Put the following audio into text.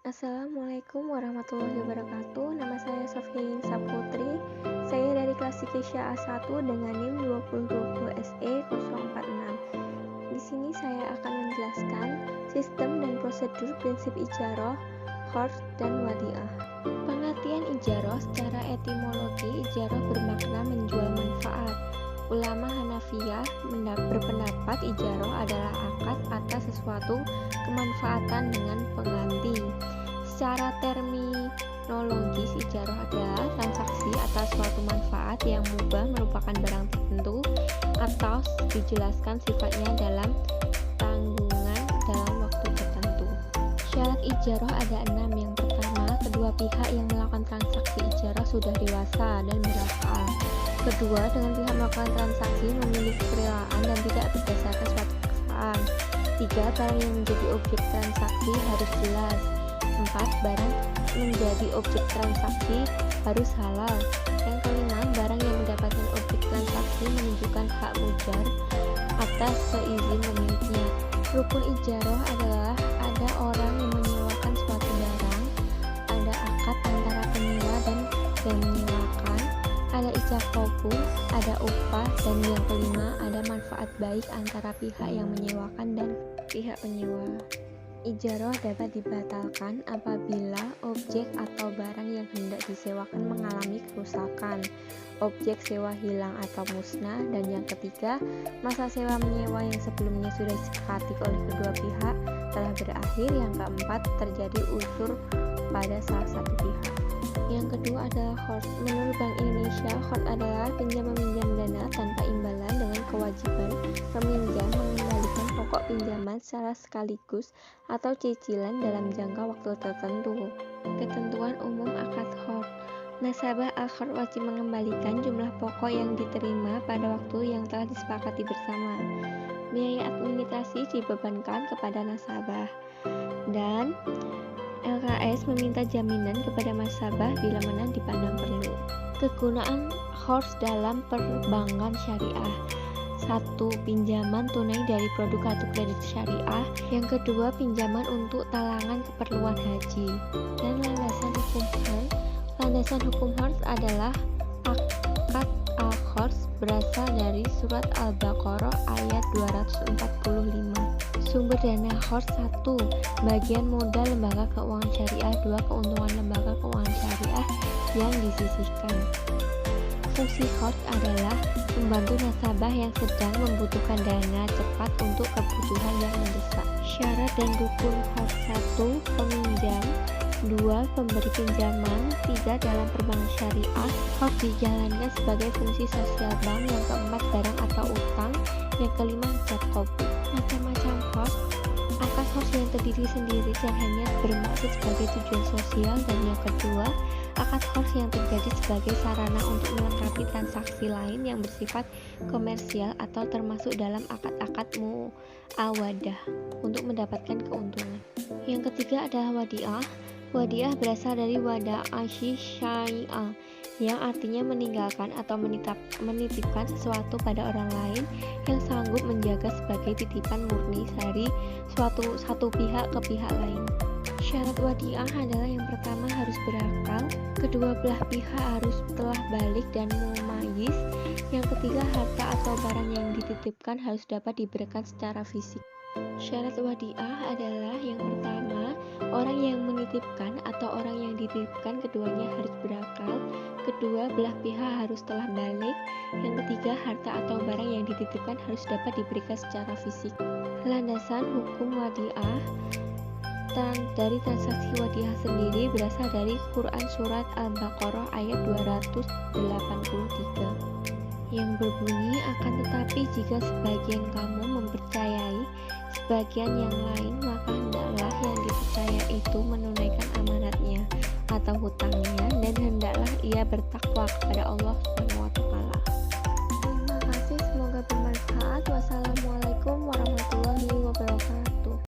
Assalamualaikum warahmatullahi wabarakatuh. Nama saya Sofie Saputri. Saya dari kelas Sikisya A1 dengan NIM 2020 SE 046. Di sini saya akan menjelaskan sistem dan prosedur prinsip ijaroh, qard, dan wadiah. Pengertian ijaroh secara etimologi, ijaroh bermakna menjual manfaat. Ulama Hanafiyah berpendapat ijaroh adalah akad atas sesuatu kemanfaatan dengan pengganti. Secara terminologis, ijaroh adalah transaksi atas suatu manfaat yang mubah merupakan barang tertentu atau dijelaskan sifatnya dalam tanggungan dalam waktu tertentu. Syarat ijaroh ada 6. Yang pertama, kedua pihak yang melakukan transaksi ijaroh sudah dewasa dan berakal. Kedua, dengan pihak melakukan transaksi memiliki kerelaan dan tidak berdasarkan suatu paksaan. 3. Barang yang menjadi objek transaksi harus jelas. 4. Barang menjadi objek transaksi harus halal. Yang kelima, barang yang mendapatkan objek transaksi menunjukkan hak mujar atas seizin pemiliknya. Rukun ijaroh adalah ada orang yang menyewakan suatu barang, ada akad antara penyewa dan yang menyewakan, ada ijab kabul, ada upah, dan yang kelima ada manfaat baik antara pihak yang menyewakan dan pihak penyewa. Ijaroh dapat dibatalkan apabila objek atau barang yang hendak disewakan mengalami kerusakan, objek sewa hilang atau musnah, dan yang ketiga, masa sewa menyewa yang sebelumnya sudah disepakati oleh kedua pihak telah berakhir. Yang keempat, terjadi usur pada salah satu pihak. Yang kedua adalah qard. Menurut Bank Indonesia, qard adalah pinjam-meminjam dana tanpa imbalan dengan kewajiban peminjam mengembalikan pokok pinjaman secara sekaligus atau cicilan dalam jangka waktu tertentu. Ketentuan umum akad qard. Nasabah al-qard wajib mengembalikan jumlah pokok yang diterima pada waktu yang telah disepakati bersama. Biaya administrasi dibebankan kepada nasabah, dan LKS meminta jaminan kepada nasabah bila mana dipandang perlu. Kegunaan qard dalam perbankan syariah. 1. Pinjaman tunai dari produk kartu kredit syariah. Yang kedua, pinjaman untuk talangan keperluan haji. Dan landasan hukum qard. Landasan hukum qard adalah akad al-qard berasal dari surat Al-Baqarah ayat 245. Sumber dana qard. 1. Bagian modal lembaga keuangan syariah. 2. Keuntungan lembaga keuangan syariah yang disisihkan. Fungsi qard adalah membantu nasabah yang sedang membutuhkan dana cepat untuk kebutuhan yang mendesak. Syarat dan rukun qard. 1. Peminjam. 2. Pemberi pinjaman. 3. Dalam perbankan syariah, qard dijalankan sebagai fungsi sosial bank. Yang keempat, barang atau utang. Yang kelima, ijab kabul. Macam-macam qard. Akad qard yang terdiri sendiri dan hanya bermaksud sebagai tujuan sosial. Dan yang kedua, akad qard yang terjadi sebagai sarana untuk melengkapi transaksi lain yang bersifat komersial atau termasuk dalam akad-akad muawadah untuk mendapatkan keuntungan. Yang ketiga adalah wadiah. Wadiah berasal dari wada'ah syai'ah, yang artinya meninggalkan atau menitipkan sesuatu pada orang lain yang sanggup menjaga sebagai titipan murni dari satu pihak ke pihak lain. Syarat wadiah adalah yang pertama harus berakal, kedua belah pihak harus telah balik dan mumayyiz, yang ketiga harta atau barang yang dititipkan harus dapat diberikan secara fisik. Syarat wadiah adalah yang pertama, orang yang menitipkan atau orang yang dititipkan keduanya harus berakal, kedua belah pihak harus telah balik, yang ketiga harta atau barang yang dititipkan harus dapat diberikan secara fisik. Landasan hukum wadiah dari transaksi wadiah sendiri berasal dari Quran surat Al-Baqarah ayat 283 yang berbunyi, akan tetapi jika sebagian kamu mempercayai sebagian yang lain, maka hendaklah yang dipercaya itu menunaikan amanatnya atau hutangnya, dan hendaklah ia bertakwa kepada Allah SWT. Terima kasih, semoga bermanfaat. Wassalamualaikum